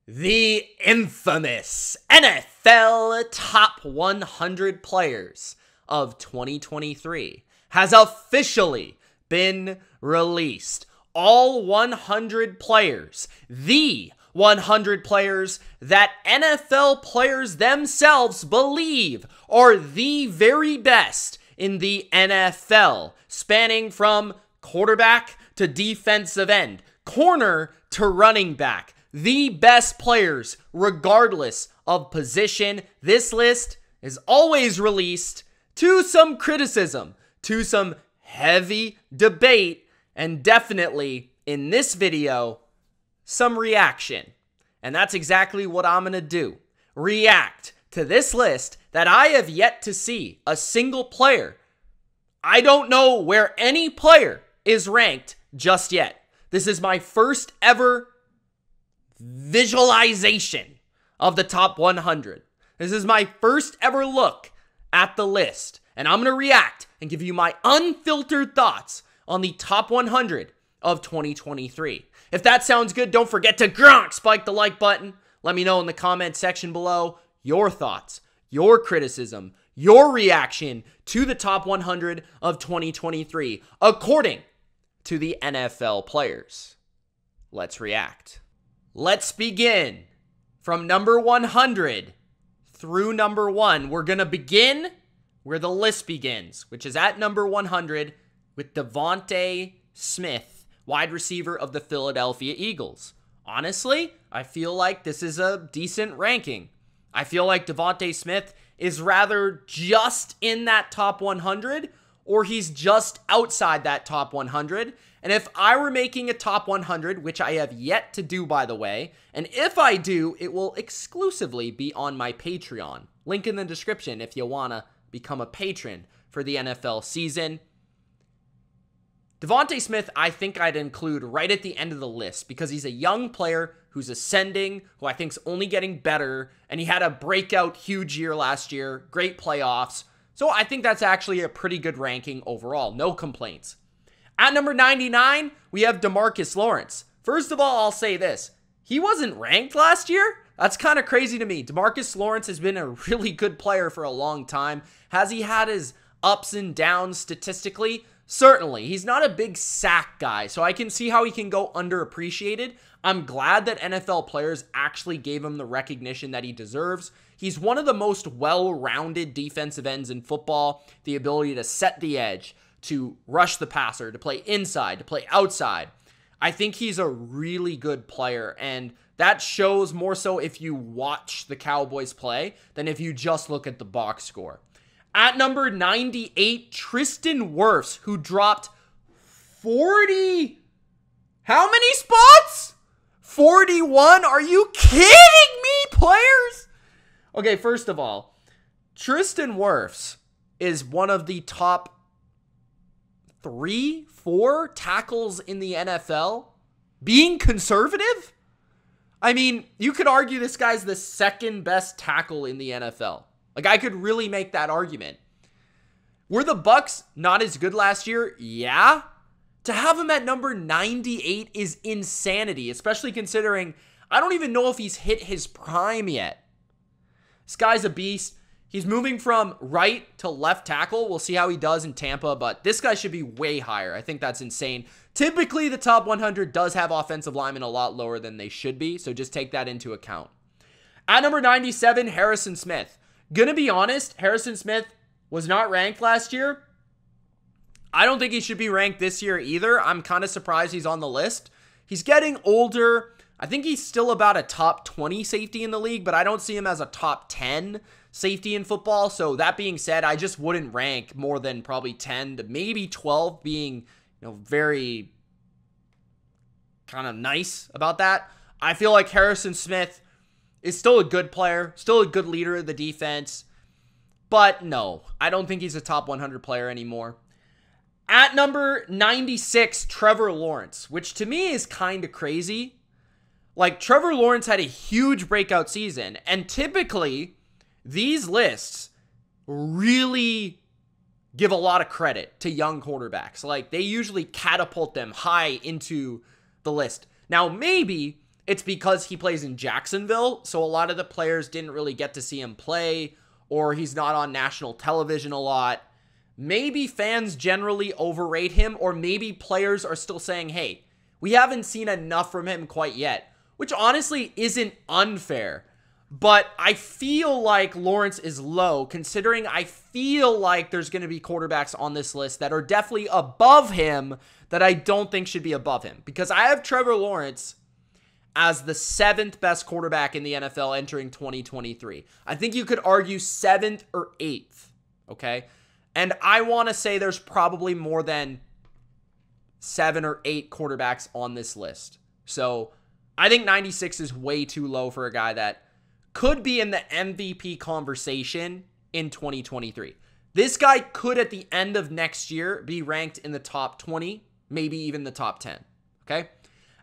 The infamous NFL Top 100 Players of 2023 has officially been released. All 100 players, the 100 players that NFL players themselves believe are the very best in the NFL, spanning from quarterback to defensive end, corner to running back. The best players, regardless of position. This list is always released to some criticism, to some heavy debate, and definitely, in this video, some reaction. And that's exactly what I'm going to do. React to this list that I have yet to see a single player. I don't know where any player is ranked just yet. This is my first ever visualization of the top 100. This is my first ever look at the list, and I'm going to react and give you my unfiltered thoughts on the top 100 of 2023. If that sounds good, don't forget to spike the like button. Let me know in the comment section below your thoughts, your criticism, your reaction to the top 100 of 2023 according to the NFL players. Let's react. Let's begin from number 100 through number 1. We're going to begin where the list begins, which is at number 100 with DeVonta Smith, wide receiver of the Philadelphia Eagles. Honestly, I feel like this is a decent ranking. I feel like DeVonta Smith is rather just in that top 100, or he's just outside that top 100. And if I were making a top 100, which I have yet to do, by the way, and if I do, it will exclusively be on my Patreon. Link in the description if you want to become a patron for the NFL season. DeVonta Smith, I think I'd include right at the end of the list because he's a young player who's ascending, who I think's only getting better, and he had a breakout huge year last year, great playoffs. So I think that's actually a pretty good ranking overall. No complaints. At number 99, we have DeMarcus Lawrence. First of all, I'll say this. He wasn't ranked last year. That's kind of crazy to me. DeMarcus Lawrence has been a really good player for a long time. Has he had his ups and downs statistically? Certainly. He's not a big sack guy, so I can see how he can go underappreciated. I'm glad that NFL players actually gave him the recognition that he deserves. He's one of the most well-rounded defensive ends in football. The ability to set the edge, to rush the passer, to play inside, to play outside. I think he's a really good player, and that shows more so if you watch the Cowboys play than if you just look at the box score. At number 98, Tristan Wirfs, who dropped 40... How many spots? 41? Are you kidding me, players? Okay, first of all, Tristan Wirfs is one of the top 3-4 tackles in the NFL. Being conservative? I mean, you could argue this guy's the second best tackle in the NFL. Like, I could really make that argument. Were the Bucs not as good last year? Yeah. To have him at number 98 is insanity, especially considering I don't even know if he's hit his prime yet. This guy's a beast. He's moving from right to left tackle. We'll see how he does in Tampa, but this guy should be way higher. I think that's insane. Typically, the top 100 does have offensive linemen a lot lower than they should be, so just take that into account. At number 97, Harrison Smith. Gonna be honest, Harrison Smith was not ranked last year. I don't think he should be ranked this year either. I'm kind of surprised he's on the list. He's getting older. I think he's still about a top 20 safety in the league, but I don't see him as a top 10 safety in football. So that being said, I just wouldn't rank more than probably 10 to maybe 12 being, very kind of nice about that. I feel like Harrison Smith is still a good player, still a good leader of the defense. But no, I don't think he's a top 100 player anymore. At number 96, Trevor Lawrence, which to me is kind of crazy. Like, Trevor Lawrence had a huge breakout season, and typically these lists really give a lot of credit to young quarterbacks. Like, they usually catapult them high into the list. Now, maybe it's because he plays in Jacksonville, so a lot of the players didn't really get to see him play, or he's not on national television a lot. Maybe fans generally overrate him, or maybe players are still saying, hey, we haven't seen enough from him quite yet, which honestly isn't unfair. But I feel like Lawrence is low, considering I feel like there's going to be quarterbacks on this list that are definitely above him that I don't think should be above him. Because I have Trevor Lawrence as the 7th best quarterback in the NFL entering 2023. I think you could argue 7th or 8th, okay? And I want to say there's probably more than 7 or 8 quarterbacks on this list. So I think 96 is way too low for a guy that could be in the MVP conversation in 2023. This guy could, at the end of next year, be ranked in the top 20, maybe even the top 10, okay?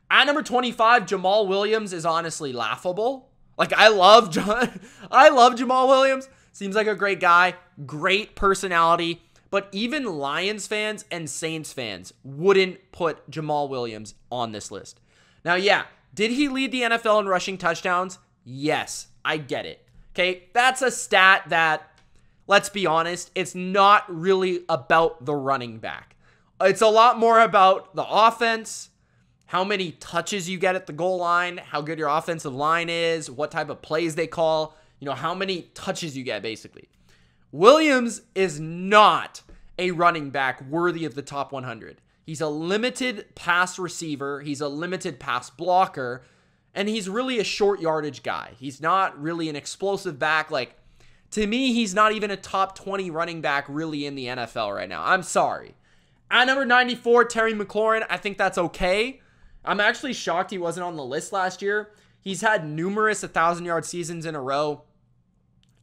At number 25, Jamal Williams is honestly laughable. Like, I love Jamal Williams. Seems like a great guy, great personality, but even Lions fans and Saints fans wouldn't put Jamal Williams on this list. Now, yeah, did he lead the NFL in rushing touchdowns? Yes, I get it. Okay, that's a stat that, let's be honest, it's not really about the running back. It's a lot more about the offense, how many touches you get at the goal line, how good your offensive line is, what type of plays they call, how many touches you get, basically. Williams is not a running back worthy of the top 100. He's a limited pass receiver. He's a limited pass blocker. And he's really a short yardage guy. He's not really an explosive back. Like, to me, he's not even a top 20 running back really in the NFL right now. I'm sorry. At number 94, Terry McLaurin. I think that's okay. I'm actually shocked he wasn't on the list last year. He's had numerous 1,000-yard seasons in a row.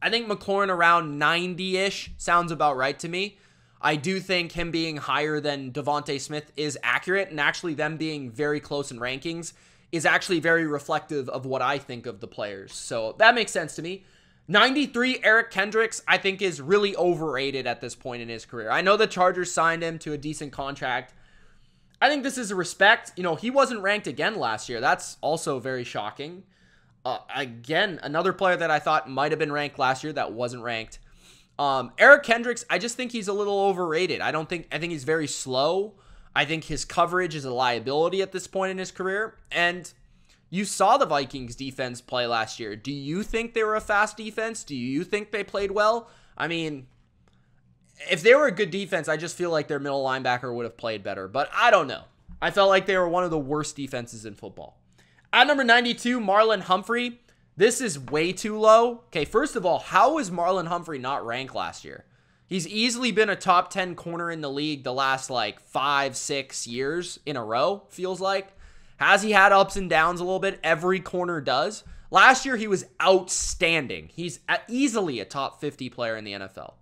I think McLaurin around 90-ish sounds about right to me. I do think him being higher than Devontae Smith is accurate, and actually them being very close in rankings is actually very reflective of what I think of the players. So that makes sense to me. 93, Eric Kendricks, I think is really overrated at this point in his career. I know the Chargers signed him to a decent contract. I think this is a respect. He wasn't ranked again last year. That's also very shocking. Again, another player that I thought might have been ranked last year that wasn't ranked. Eric Kendricks, I just think he's a little overrated. I think he's very slow. I think his coverage is a liability at this point in his career. And you saw the Vikings defense play last year. Do you think they were a fast defense? Do you think they played well? I mean, if they were a good defense, I just feel like their middle linebacker would have played better. But I don't know. I felt like they were one of the worst defenses in football. At number 92, Marlon Humphrey. This is way too low. Okay, first of all, how was Marlon Humphrey not ranked last year? He's easily been a top 10 corner in the league the last 5-6 years in a row, feels like. Has he had ups and downs a little bit? Every corner does. Last year, he was outstanding. He's easily a top 50 player in the NFL.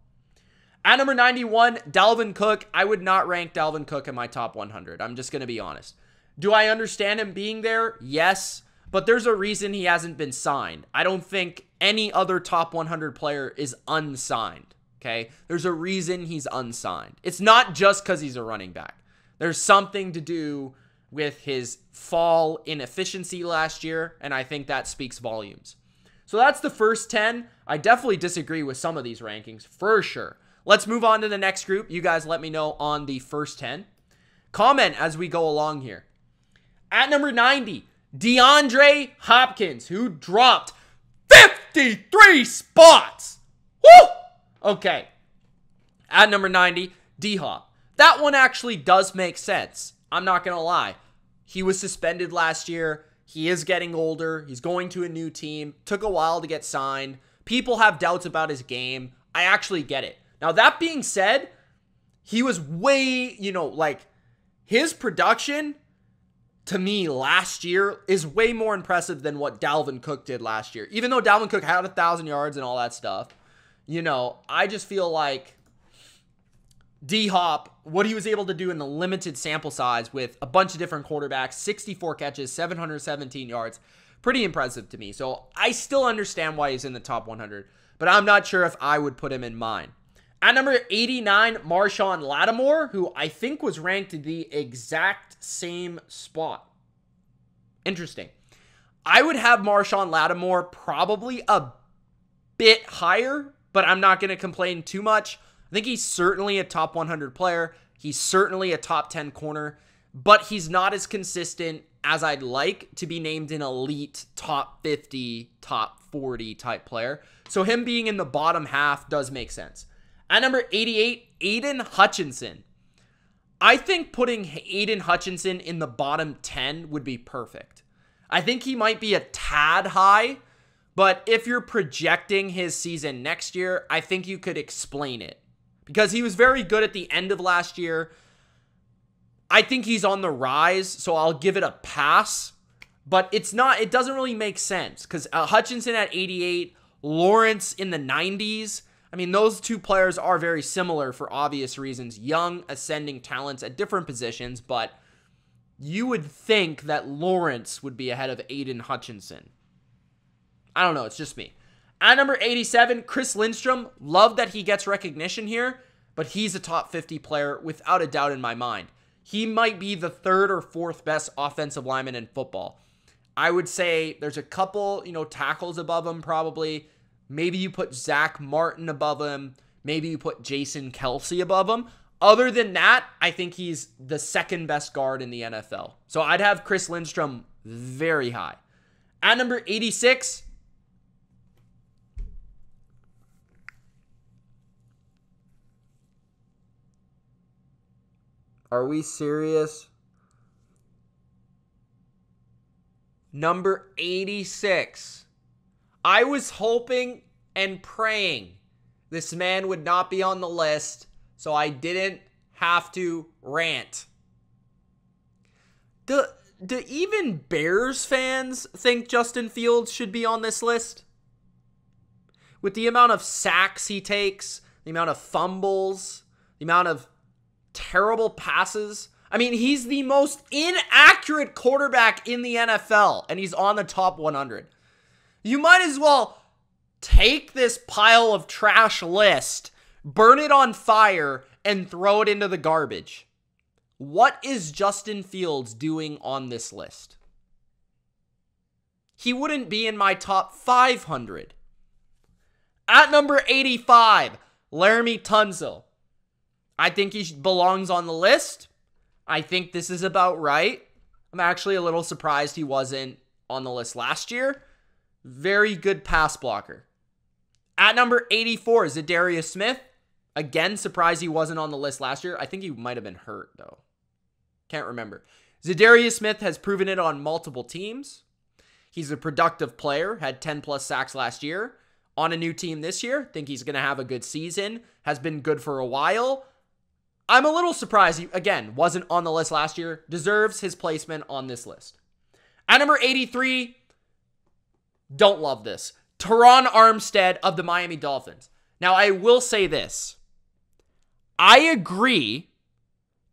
At number 91, Dalvin Cook. I would not rank Dalvin Cook in my top 100. I'm just going to be honest. Do I understand him being there? Yes. But there's a reason he hasn't been signed. I don't think any other top 100 player is unsigned. Okay? There's a reason he's unsigned. It's not just because he's a running back. There's something to do with his fall in efficiency last year, and I think that speaks volumes. So that's the first 10. I definitely disagree with some of these rankings, for sure. Let's move on to the next group. You guys let me know on the first 10. Comment as we go along here. At number 90, DeAndre Hopkins, who dropped 53 spots. Woo! Okay. At number 90, D-Hop. That one actually does make sense. I'm not going to lie. He was suspended last year. He is getting older. He's going to a new team. Took a while to get signed. People have doubts about his game. I actually get it. Now, that being said, he was way, his production to me last year is way more impressive than what Dalvin Cook did last year. Even though Dalvin Cook had 1,000 yards and all that stuff, I just feel like D-Hop, what he was able to do in the limited sample size with a bunch of different quarterbacks, 64 catches, 717 yards, pretty impressive to me. So I still understand why he's in the top 100, but I'm not sure if I would put him in mine. At number 89, Marshawn Lattimore, who I think was ranked the exact same spot. Interesting. I would have Marshawn Lattimore probably a bit higher, but I'm not going to complain too much. I think he's certainly a top 100 player. He's certainly a top 10 corner, but he's not as consistent as I'd like to be named an elite top 50, top 40 type player. So him being in the bottom half does make sense. At number 88, Aiden Hutchinson. I think putting Aiden Hutchinson in the bottom 10 would be perfect. I think he might be a tad high, but if you're projecting his season next year, I think you could explain it. Because he was very good at the end of last year. I think he's on the rise, so I'll give it a pass. But it doesn't really make sense. Because Hutchinson at 88, Lawrence in the 90s. I mean, those two players are very similar for obvious reasons. Young, ascending talents at different positions, but you would think that Lawrence would be ahead of Aiden Hutchinson. I don't know, it's just me. At number 87, Chris Lindstrom. Love that he gets recognition here, but he's a top 50 player without a doubt in my mind. He might be the third or fourth best offensive lineman in football. I would say there's a couple, tackles above him probably. Maybe you put Zach Martin above him. Maybe you put Jason Kelsey above him. Other than that, I think he's the second best guard in the NFL. So I'd have Chris Lindstrom very high. At number 86, are we serious? Number 86. I was hoping and praying this man would not be on the list, so I didn't have to rant. Do even Bears fans think Justin Fields should be on this list? With the amount of sacks he takes, the amount of fumbles, the amount of terrible passes. I mean, he's the most inaccurate quarterback in the NFL, and he's on the top 100. You might as well take this pile of trash list, burn it on fire, and throw it into the garbage. What is Justin Fields doing on this list? He wouldn't be in my top 500. At number 85, Laramie Tunsil. I think he belongs on the list. I think this is about right. I'm actually a little surprised he wasn't on the list last year. Very good pass blocker. At number 84, Zadarius Smith. Again, surprised he wasn't on the list last year. I think he might have been hurt, though. Can't remember. Zadarius Smith has proven it on multiple teams. He's a productive player. Had 10-plus sacks last year. On a new team this year. Think he's going to have a good season. Has been good for a while. I'm a little surprised he, again, wasn't on the list last year. Deserves his placement on this list. At number 83, don't love this, Teron Armstead of the Miami Dolphins. Now, I will say this. I agree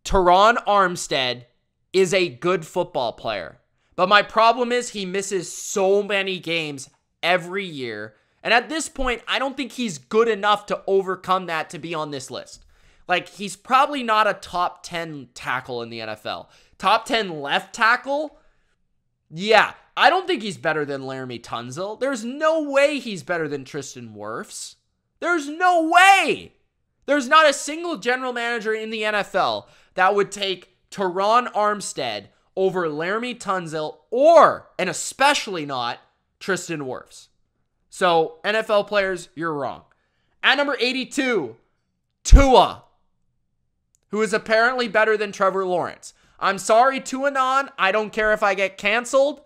Teron Armstead is a good football player. But my problem is he misses so many games every year. And at this point, I don't think he's good enough to overcome that to be on this list. Like, he's probably not a top 10 tackle in the NFL. Top 10 left tackle? Yeah, I don't think he's better than Laramie Tunsil. There's no way he's better than Tristan Wirfs. There's no way. There's not a single general manager in the NFL that would take Teron Armstead over Laramie Tunsil or, and especially not, Tristan Wirfs. So, NFL players, you're wrong. At number 82, Tua, who is apparently better than Trevor Lawrence. I'm sorry, Tuanon. I don't care if I get canceled.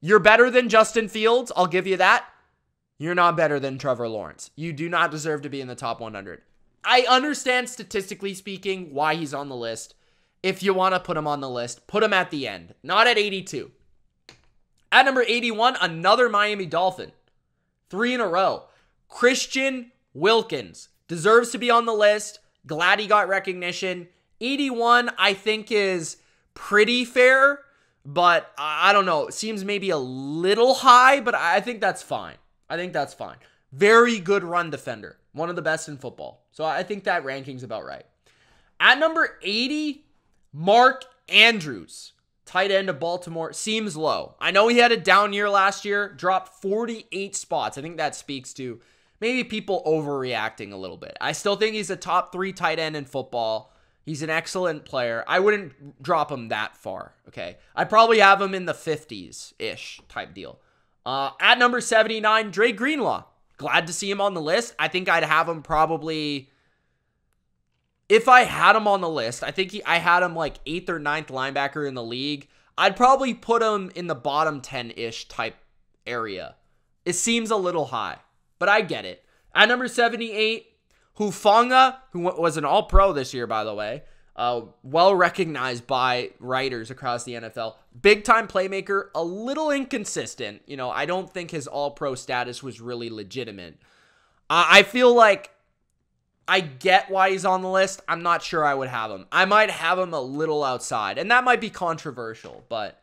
You're better than Justin Fields. I'll give you that. You're not better than Trevor Lawrence. You do not deserve to be in the top 100. I understand, statistically speaking, why he's on the list. If you want to put him on the list, put him at the end. Not at 82. At number 81, another Miami Dolphin. 3 in a row. Christian Wilkins. Deserves to be on the list. Glad he got recognition. 81, I think, is pretty fair, but I don't know. It seems maybe a little high, but I think that's fine. Very good run defender. One of the best in football. So I think that ranking's about right. At number 80, Mark Andrews. tight end of Baltimore, seems low. I know he had a down year last year, dropped 48 spots. I think that speaks to maybe people overreacting a little bit. I still think he's a top 3 tight end in football. He's an excellent player. I wouldn't drop him that far, okay? I'd probably have him in the 50s-ish type deal. At number 79, Dre Greenlaw. Glad to see him on the list. I think I'd have him probably... If I had him on the list, I think I had him like 8th or 9th linebacker in the league. I'd probably put him in the bottom 10-ish type area. It seems a little high, but I get it. At number 78, Hufanga, who was an all-pro this year, by the way. Well recognized by writers across the NFL. Big-time playmaker, a little inconsistent. You know, I don't think his all-pro status was really legitimate. I feel like I get why he's on the list. I'm not sure I would have him. I might have him a little outside, and that might be controversial, but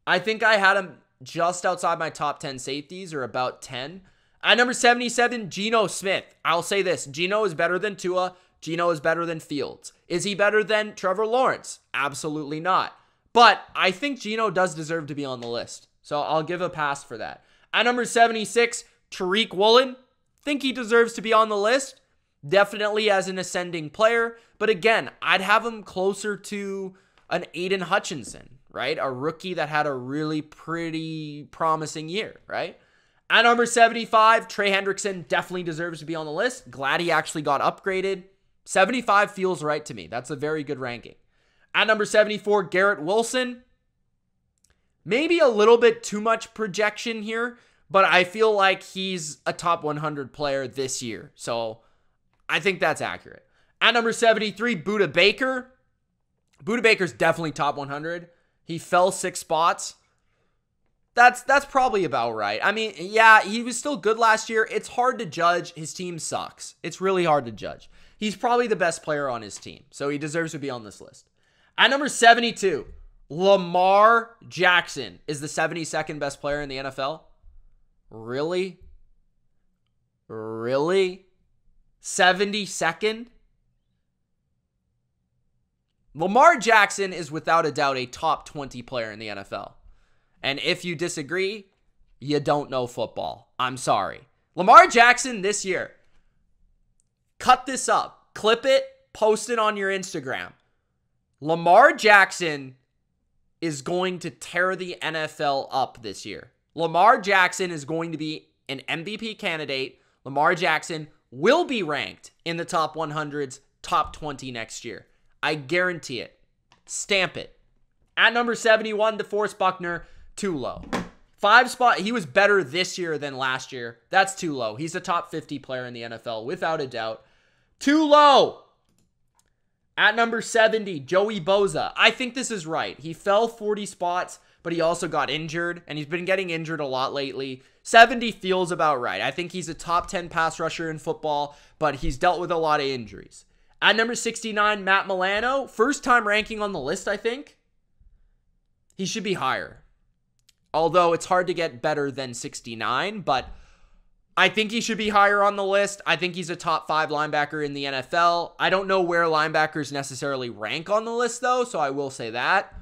I think I had him just outside my top 10 safeties, or about 10. At number 77, Geno Smith. I'll say this. Geno is better than Tua. Geno is better than Fields. Is he better than Trevor Lawrence? Absolutely not. But I think Geno does deserve to be on the list, so I'll give a pass for that. At number 76, Tariq Woolen. Think he deserves to be on the list. Definitely as an ascending player. But again, I'd have him closer to an Aiden Hutchinson, right? A rookie that had a really pretty promising year, right? At number 75, Trey Hendrickson definitely deserves to be on the list. Glad he actually got upgraded. 75 feels right to me. That's a very good ranking. At number 74, Garrett Wilson. Maybe a little bit too much projection here, but I feel like he's a top 100 player this year. So I think that's accurate. At number 73, Budda Baker. Budda Baker's definitely top 100. He fell 6 spots. That's probably about right. I mean, yeah, he was still good last year. It's hard to judge. His team sucks. It's really hard to judge. He's probably the best player on his team, so he deserves to be on this list. At number 72, Lamar Jackson is the 72nd best player in the NFL. Really? Really? 72nd? Lamar Jackson is without a doubt a top 20 player in the NFL. And if you disagree, you don't know football. I'm sorry. Lamar Jackson this year. Cut this up. Clip it. Post it on your Instagram. Lamar Jackson is going to tear the NFL up this year. Lamar Jackson is going to be an MVP candidate. Lamar Jackson will be ranked in the top 100s, top 20 next year. I guarantee it. Stamp it. At number 71, DeForest Buckner, too low. 5 spot. He was better this year than last year. That's too low. He's a top 50 player in the NFL, without a doubt. Too low. At number 70, Joey Bosa. I think this is right. He fell 40 spots, but he also got injured, and he's been getting injured a lot lately. 70 feels about right. I think he's a top 10 pass rusher in football, but he's dealt with a lot of injuries. At number 69, Matt Milano. First time ranking on the list, I think. He should be higher. Although it's hard to get better than 69, but I think he should be higher on the list. I think he's a top 5 linebacker in the NFL. I don't know where linebackers necessarily rank on the list, though, so I will say that.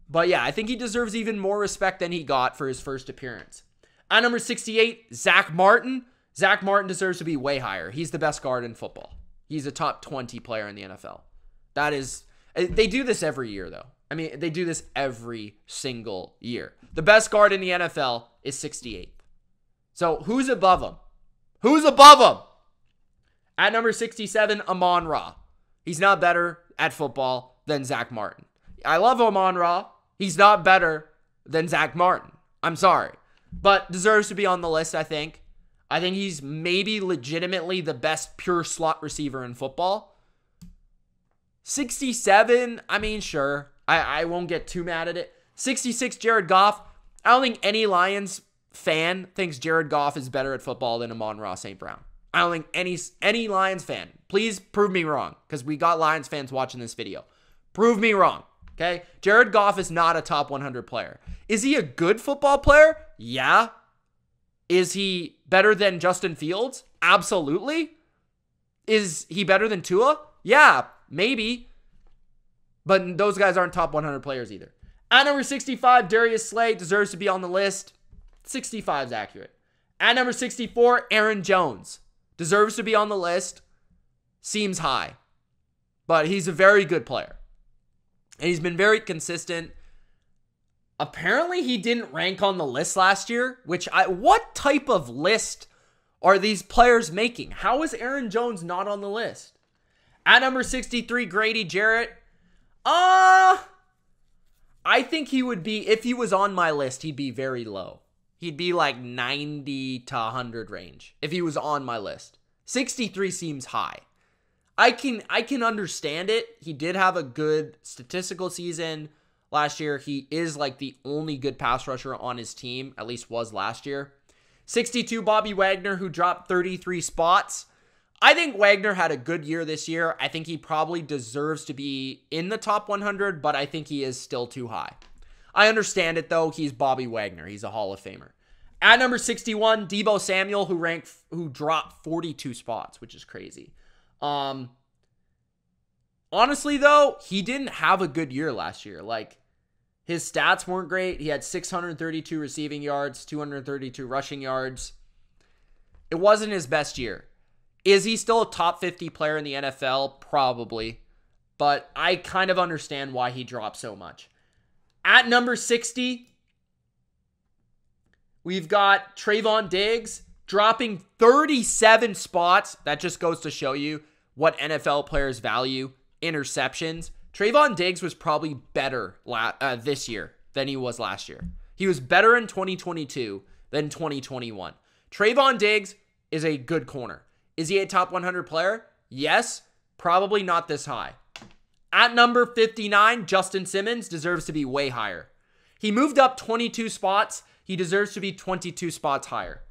But yeah, I think he deserves even more respect than he got for his first appearance. At number 68, Zach Martin. Zach Martin deserves to be way higher. He's the best guard in football. He's a top 20 player in the NFL. That is, they do this every year, though. I mean, they do this every single year. The best guard in the NFL is 68th. So who's above him? Who's above him? At number 67, Amon-Ra. He's not better at football than Zach Martin. I love Amon-Ra. He's not better than Zach Martin. I'm sorry. But deserves to be on the list, I think. I think he's maybe legitimately the best pure slot receiver in football. 67, I mean, sure. I won't get too mad at it. 66, Jared Goff. I don't think any Lions fan thinks Jared Goff is better at football than Amon-Ra St. Brown. I don't think any Lions fan. Please prove me wrong, because we got Lions fans watching this video. Prove me wrong, okay? Jared Goff is not a top 100 player. Is he a good football player? Yeah. Is he better than Justin Fields? Absolutely. Is he better than Tua? Yeah, maybe. But those guys aren't top 100 players either. At number 65, Darius Slay deserves to be on the list. 65 is accurate. At number 64, Aaron Jones deserves to be on the list. Seems high, but he's a very good player. And he's been very consistent. Apparently, he didn't rank on the list last year, what type of list are these players making? How is Aaron Jones not on the list? At number 63, Grady Jarrett. I think he would be, if he was on my list, he'd be very low. He'd be like 90 to 100 range if he was on my list. 63 seems high. I can understand it. He did have a good statistical season last year. He is like the only good pass rusher on his team, at least was last year. 62, Bobby Wagner, who dropped 33 spots. I think Wagner had a good year this year. I think he probably deserves to be in the top 100, but I think he is still too high. I understand it, though. He's Bobby Wagner. He's a Hall of Famer. At number 61, Deebo Samuel, who dropped 42 spots, which is crazy. Honestly, though, he didn't have a good year last year. Like, his stats weren't great. He had 632 receiving yards, 232 rushing yards. It wasn't his best year. Is he still a top 50 player in the NFL? Probably. But I kind of understand why he dropped so much. At number 60, we've got Trayvon Diggs dropping 37 spots. That just goes to show you what NFL players value interceptions. Trayvon Diggs was probably better this year than he was last year. He was better in 2022 than 2021. Trayvon Diggs is a good corner. Is he a top 100 player? Yes, probably not this high. At number 59, Justin Simmons deserves to be way higher. He moved up 22 spots. He deserves to be 22 spots higher.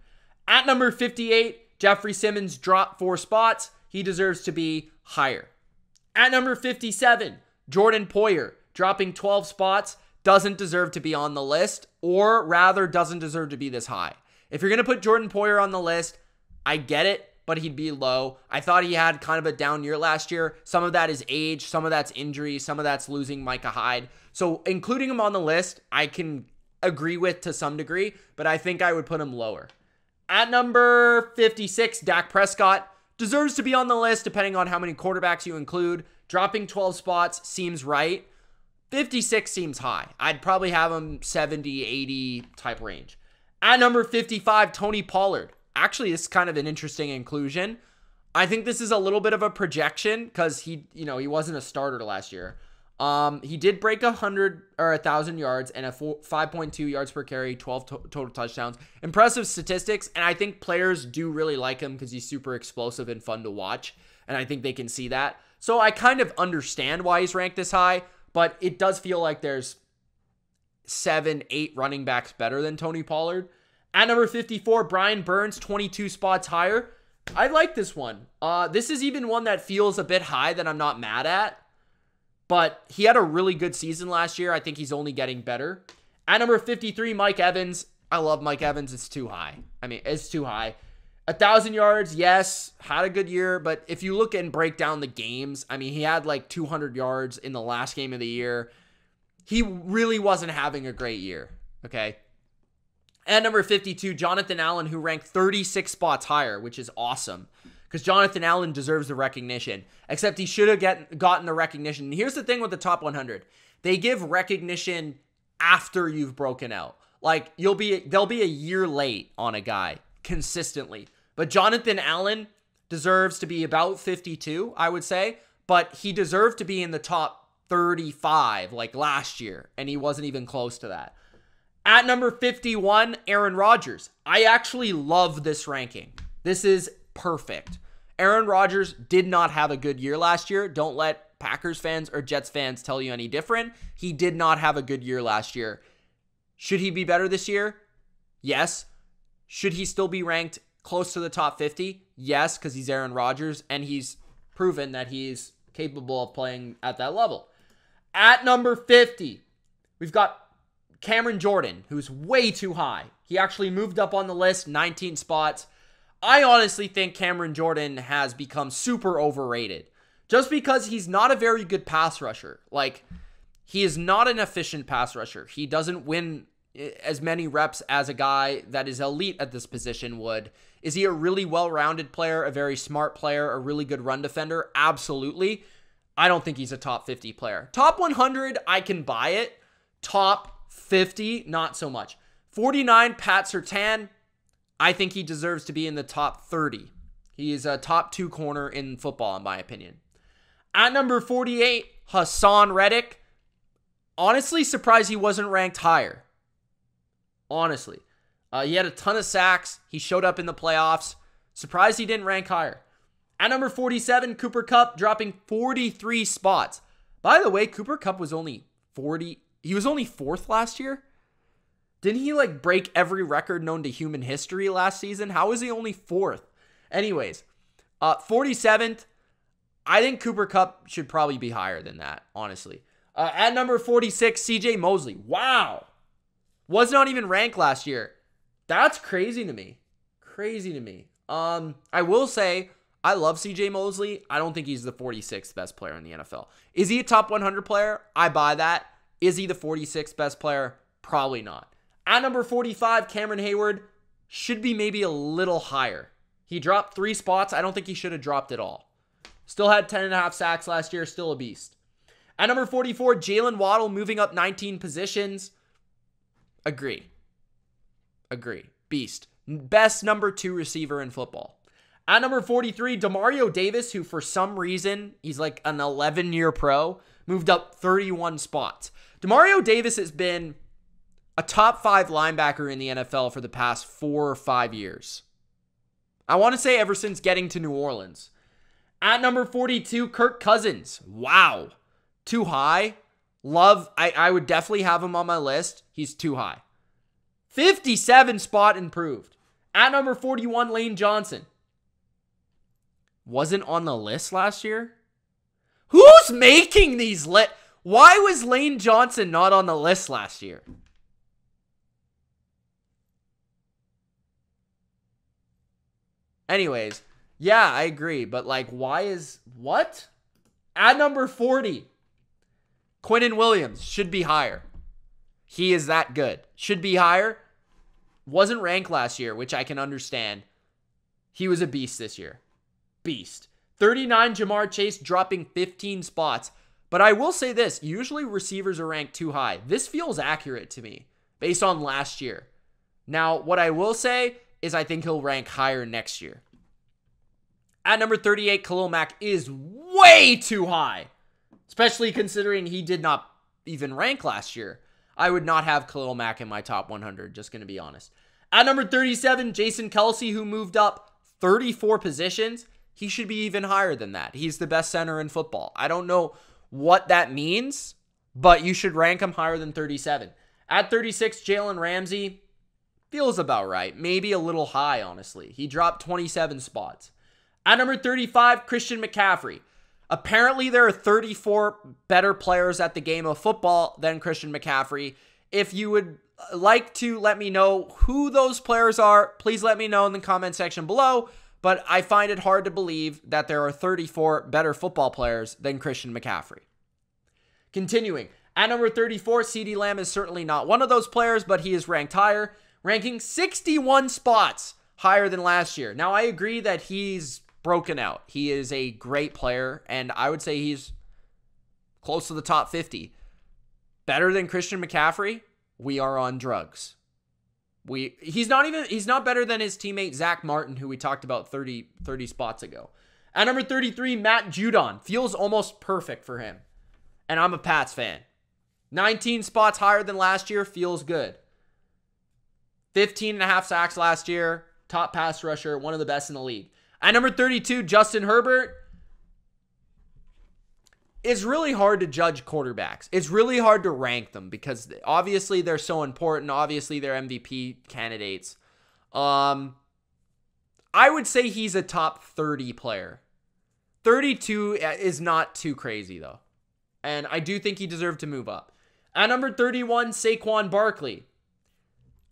At number 58, Jeffrey Simmons dropped 4 spots. He deserves to be higher. At number 57, Jordan Poyer dropping 12 spots, doesn't deserve to be on the list, or rather doesn't deserve to be this high. If you're going to put Jordan Poyer on the list, I get it, but he'd be low. I thought he had kind of a down year last year. Some of that is age, some of that's injury, some of that's losing Micah Hyde. So including him on the list, I can agree with to some degree, but I think I would put him lower. At number 56, Dak Prescott deserves to be on the list depending on how many quarterbacks you include. Dropping 12 spots seems right. 56 seems high. I'd probably have him 70, 80 type range. At number 55, Tony Pollard. Actually, this is kind of an interesting inclusion. I think this is a little bit of a projection because he wasn't a starter last year. He did break 100 or 1,000 yards and 5.2 yards per carry, 12 total touchdowns. Impressive statistics, and I think players do really like him because he's super explosive and fun to watch, and I think they can see that. So I kind of understand why he's ranked this high, but it does feel like there's 7, 8 running backs better than Tony Pollard. At number 54, Brian Burns, 22 spots higher. I like this one. This is even one that feels a bit high that I'm not mad at. But he had a really good season last year. I think he's only getting better. At number 53, Mike Evans. I love Mike Evans. It's too high. It's too high. 1,000 yards, yes. Had a good year. But if you look and break down the games, he had like 200 yards in the last game of the year. He really wasn't having a great year. Okay. At number 52, Jonathan Allen, who ranked 36 spots higher, which is awesome. Because Jonathan Allen deserves the recognition. Except he should have gotten the recognition. And here's the thing with the top 100. They give recognition after you've broken out. Like, they'll be a year late on a guy consistently. But Jonathan Allen deserves to be about 52, I would say. But he deserved to be in the top 35 like last year. And he wasn't even close to that. At number 51, Aaron Rodgers. I actually love this ranking. This is perfect. Aaron Rodgers did not have a good year last year. Don't let Packers fans or Jets fans tell you any different. He did not have a good year last year. Should he be better this year? Yes. Should he still be ranked close to the top 50? Yes, because he's Aaron Rodgers, and he's proven that he's capable of playing at that level. At number 50, we've got Cameron Jordan, who's way too high. He actually moved up on the list, 19 spots. I honestly think Cameron Jordan has become super overrated just because he's not a very good pass rusher. Like, He is not an efficient pass rusher. He doesn't win as many reps as a guy that is elite at this position would. Is he a really well-rounded player, a very smart player, a really good run defender? Absolutely. I don't think he's a top 50 player. Top 100, I can buy it. Top 50, not so much. 49, Pat Surtain. I think he deserves to be in the top 30. He is a top 2 corner in football, in my opinion. At number 48, Hassan Reddick. Honestly, surprised he wasn't ranked higher. Honestly. He had a ton of sacks. He showed up in the playoffs. Surprised he didn't rank higher. At number 47, Cooper Kupp dropping 43 spots. By the way, Cooper Kupp was only 40. He was only 4th last year. Didn't he like break every record known to human history last season? How is he only 4th? Anyways, 47th. I think Cooper Kupp should probably be higher than that, honestly. At number 46, CJ Mosley. Wow. Was not even ranked last year. That's crazy to me. Crazy to me. I will say, I love CJ Mosley. I don't think he's the 46th best player in the NFL. Is he a top 100 player? I buy that. Is he the 46th best player? Probably not. At number 45, Cameron Hayward should be maybe a little higher. He dropped 3 spots. I don't think he should have dropped it all. Still had 10.5 sacks last year. Still a beast. At number 44, Jalen Waddle moving up 19 positions. Agree. Beast. Best number 2 receiver in football. At number 43, Demario Davis, who for some reason, he's like an 11-year pro, moved up 31 spots. Demario Davis has been a top 5 linebacker in the NFL for the past 4 or 5 years. I want to say ever since getting to New Orleans. At number 42, Kirk Cousins. Wow. Too high. I would definitely have him on my list. He's too high. 57 spot improved. At number 41, Lane Johnson. Wasn't on the list last year? Who's making these lists? Why was Lane Johnson not on the list last year? Anyways, yeah, I agree. But like, why is... What? At number 40, Quinnen Williams should be higher. He is that good. Should be higher. Wasn't ranked last year, which I can understand. He was a beast this year. Beast. 39, Jamar Chase dropping 15 spots. But I will say this. Usually receivers are ranked too high. This feels accurate to me based on last year. Now, what I will say is I think he'll rank higher next year. At number 38, Khalil Mack is way too high. Especially considering he did not even rank last year. I would not have Khalil Mack in my top 100, just going to be honest. At number 37, Jason Kelce, who moved up 34 positions. He should be even higher than that. He's the best center in football. I don't know what that means, but you should rank him higher than 37. At 36, Jalen Ramsey feels about right. Maybe a little high, honestly. He dropped 27 spots. At number 35, Christian McCaffrey. Apparently, there are 34 better players at the game of football than Christian McCaffrey. If you would like to let me know who those players are, please let me know in the comment section below. But I find it hard to believe that there are 34 better football players than Christian McCaffrey. Continuing. At number 34, CeeDee Lamb is certainly not one of those players, but he is ranked higher, ranking 61 spots higher than last year. Now, I agree that he's broken out. He is a great player, and I would say he's close to the top 50. Better than Christian McCaffrey? We are on drugs. He's not better than his teammate Zach Martin, who we talked about 30 spots ago. At number 33, Matt Judon. Feels almost perfect for him. And I'm a Pats fan. 19 spots higher than last year. Feels good. 15.5 sacks last year. Top pass rusher. One of the best in the league. At number 32, Justin Herbert. It's really hard to judge quarterbacks. It's really hard to rank them because obviously they're so important. Obviously they're MVP candidates. I would say he's a top 30 player. 32 is not too crazy though. And I do think he deserved to move up. At number 31, Saquon Barkley.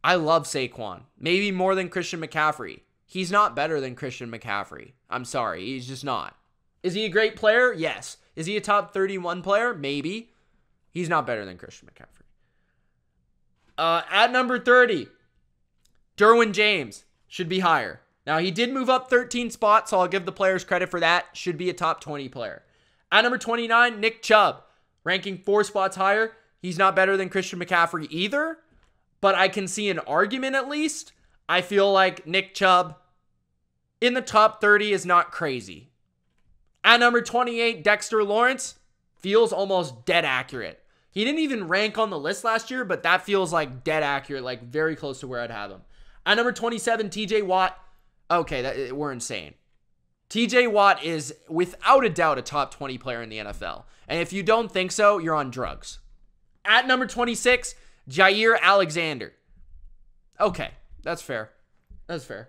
I love Saquon. Maybe more than Christian McCaffrey. He's not better than Christian McCaffrey. I'm sorry. He's just not. Is he a great player? Yes. Is he a top 31 player? Maybe. He's not better than Christian McCaffrey. At number 30, Derwin James should be higher. Now, he did move up 13 spots, so I'll give the players credit for that. Should be a top 20 player. At number 29, Nick Chubb, ranking 4 spots higher. He's not better than Christian McCaffrey either, but I can see an argument at least. I feel like Nick Chubb in the top 30 is not crazy. At number 28, Dexter Lawrence feels almost dead accurate. He didn't even rank on the list last year, but that feels like dead accurate, like very close to where I'd have him. At number 27, TJ Watt. Okay, we're insane. TJ Watt is without a doubt a top 20 player in the NFL. And if you don't think so, you're on drugs. At number 26, Jair Alexander. Okay, that's fair. That's fair.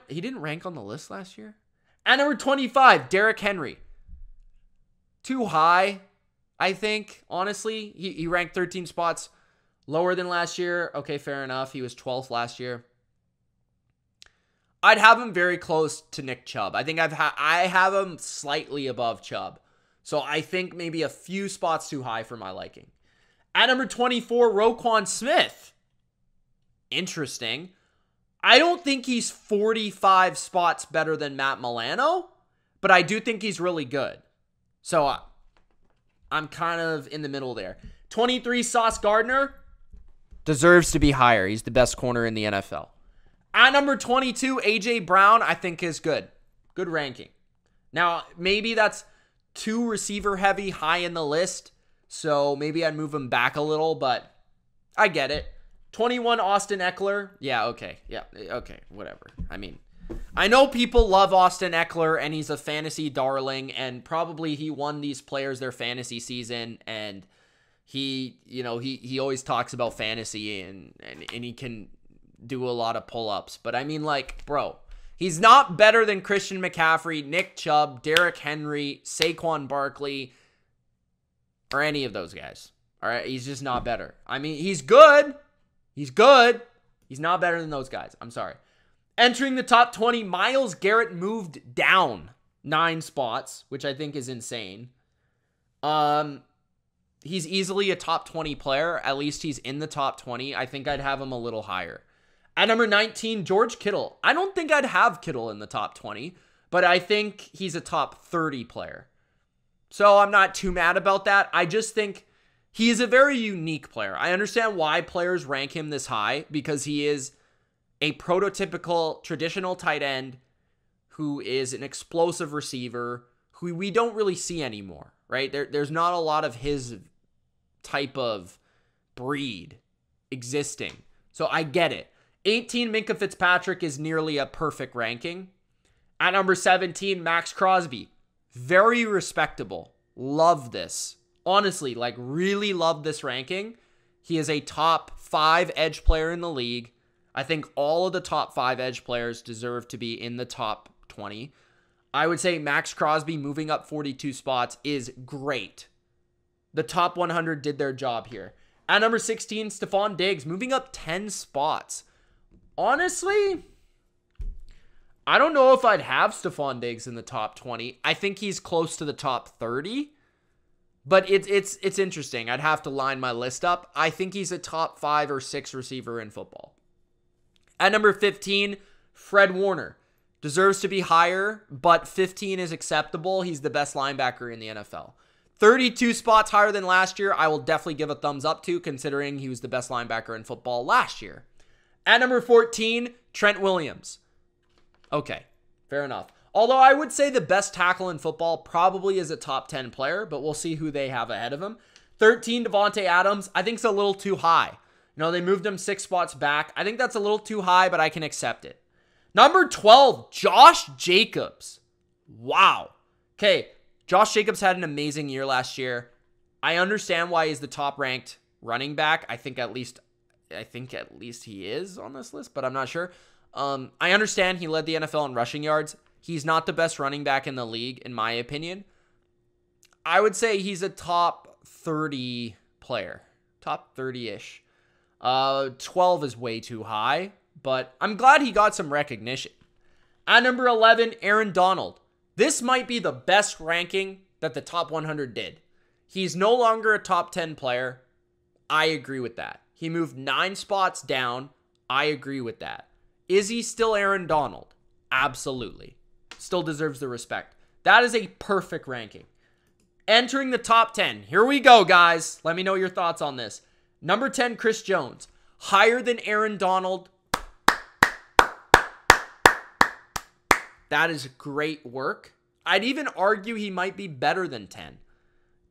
He didn't rank on the list last year. At number 25, Derrick Henry. Too high, I think, honestly. He ranked 13 spots lower than last year. Okay, fair enough. He was 12th last year. I'd have him very close to Nick Chubb. I think I have him slightly above Chubb. So I think maybe a few spots too high for my liking. At number 24, Roquan Smith. Interesting. I don't think he's 45 spots better than Matt Milano, but I do think he's really good. So I'm kind of in the middle there. 23, Sauce Gardner deserves to be higher. He's the best corner in the NFL. At number 22, A.J. Brown, I think is good. Good ranking. Now, maybe that's too receiver heavy, high in the list, so maybe I'd move him back a little, but I get it. 21, Austin Eckler. Yeah, okay. Yeah, okay, whatever. I mean, I know people love Austin Eckler, and he's a fantasy darling, and probably he won these players their fantasy season, and he always talks about fantasy, and he can do a lot of pull-ups. But I mean, like, bro, he's not better than Christian McCaffrey, Nick Chubb, Derrick Henry, Saquon Barkley, or any of those guys. All right, he's just not better. I mean, he's good. He's good. He's not better than those guys. I'm sorry. Entering the top 20, Myles Garrett moved down 9 spots, which I think is insane. He's easily a top 20 player. At least he's in the top 20. I think I'd have him a little higher. At number 19, George Kittle. I don't think I'd have Kittle in the top 20, but I think he's a top 30 player. So I'm not too mad about that. I just think he is a very unique player. I understand why players rank him this high, because he is a prototypical traditional tight end who is an explosive receiver who we don't really see anymore, right? There's not a lot of his type of breed existing. So I get it. 18, Minkah Fitzpatrick is nearly a perfect ranking. At number 17, Max Crosby. Very respectable. Love this. Honestly, like, really love this ranking. He is a top 5 edge player in the league. I think all of the top 5 edge players deserve to be in the top 20. I would say Max Crosby moving up 42 spots is great. The top 100 did their job here. At number 16, Stephon Diggs moving up 10 spots. Honestly, I don't know if I'd have Stephon Diggs in the top 20. I think he's close to the top 30. But it's interesting. I'd have to line my list up. I think he's a top 5 or 6 receiver in football. At number 15, Fred Warner. Deserves to be higher, but 15 is acceptable. He's the best linebacker in the NFL. 32 spots higher than last year. I will definitely give a thumbs up to, considering he was the best linebacker in football last year. At number 14, Trent Williams. Okay, fair enough. Although I would say the best tackle in football probably is a top 10 player, but we'll see who they have ahead of him. 13, Devontae Adams. I think it's a little too high. You know, they moved him 6 spots back. I think that's a little too high, but I can accept it. Number 12, Josh Jacobs. Wow. Okay, Josh Jacobs had an amazing year last year. I understand why he's the top ranked running back. I think at least he is on this list, but I'm not sure. I understand he led the NFL in rushing yards. He's not the best running back in the league, in my opinion. I would say he's a top 30 player. Top 30-ish. 12 is way too high, but I'm glad he got some recognition. At number 11, Aaron Donald. This might be the best ranking that the top 100 did. He's no longer a top 10 player. I agree with that. He moved 9 spots down. I agree with that. Is he still Aaron Donald? Absolutely. Still deserves the respect. That is a perfect ranking. Entering the top 10. Here we go, guys. Let me know your thoughts on this. Number 10, Chris Jones. Higher than Aaron Donald. That is great work. I'd even argue he might be better than 10.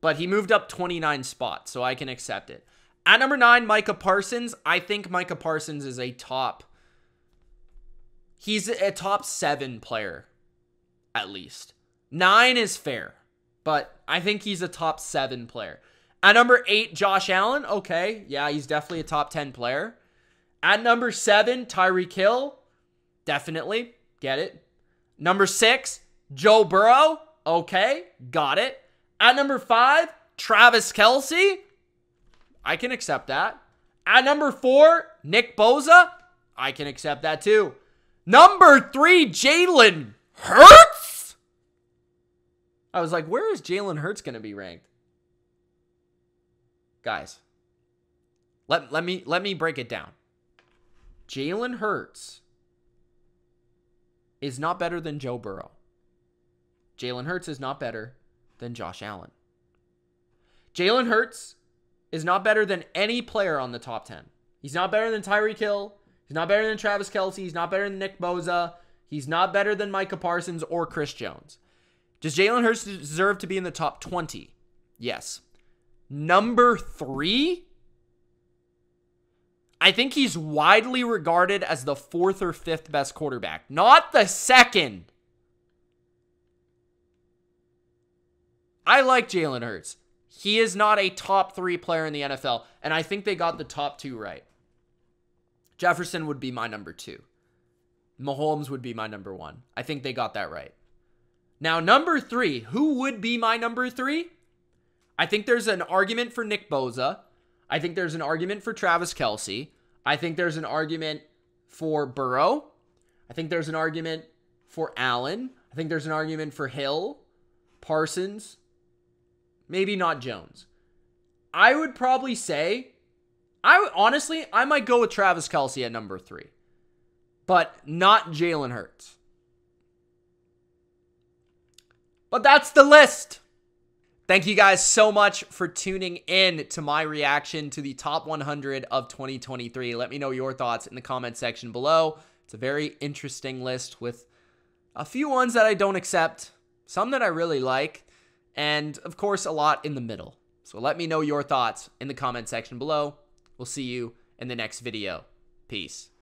But he moved up 29 spots, so I can accept it. At number 9, Micah Parsons. I think Micah Parsons is he's a top 7 player, at least. 9 is fair, but I think he's a top 7 player. At number 8, Josh Allen. Okay, yeah, he's definitely a top 10 player. At number 7, Tyreek Hill. Definitely, get it. Number 6, Joe Burrow. Okay, got it. At number 5, Travis Kelce. I can accept that. At number 4, Nick Bosa. I can accept that too. Number 3, Jalen Hurts. I was like, where is Jalen Hurts going to be ranked? Guys, let me break it down. Jalen Hurts is not better than Joe Burrow. Jalen Hurts is not better than Josh Allen. Jalen Hurts is not better than any player on the top 10. He's not better than Tyreek Hill. He's not better than Travis Kelce. He's not better than Nick Bosa. He's not better than Micah Parsons or Chris Jones. Does Jalen Hurts deserve to be in the top 20? Yes. Number 3? I think he's widely regarded as the 4th or 5th best quarterback, not the 2nd. I like Jalen Hurts. He is not a top 3 player in the NFL, and I think they got the top 2 right. Jefferson would be my number 2. Mahomes would be my number 1. I think they got that right. Now, number 3, who would be my number 3? I think there's an argument for Nick Bosa. I think there's an argument for Travis Kelce. I think there's an argument for Burrow. I think there's an argument for Allen. I think there's an argument for Hill, Parsons, maybe not Jones. I would probably say, honestly, I might go with Travis Kelce at number 3, but not Jalen Hurts. But that's the list. Thank you guys so much for tuning in to my reaction to the top 100 of 2023. Let me know your thoughts in the comment section below. It's a very interesting list with a few ones that I don't accept, some that I really like, and of course a lot in the middle. So let me know your thoughts in the comment section below. We'll see you in the next video. Peace.